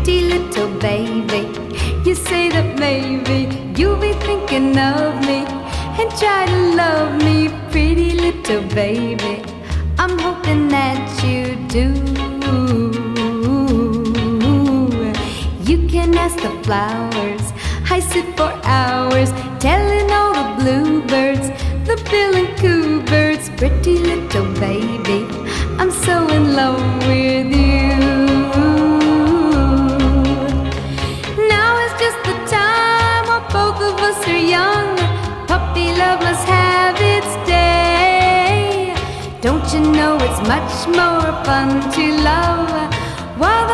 pretty little baby. You say that maybe you'll be thinking of me and try to love me, pretty little baby. I'm hoping that you do. You can ask the flowers, I sit for hours telling all the bluebirds, the bill and coo birds, pretty little baby, I'm so in love with you. Now is just the time while both of us are young. Puppy love must have its day. Don't you know it's much more fun to love while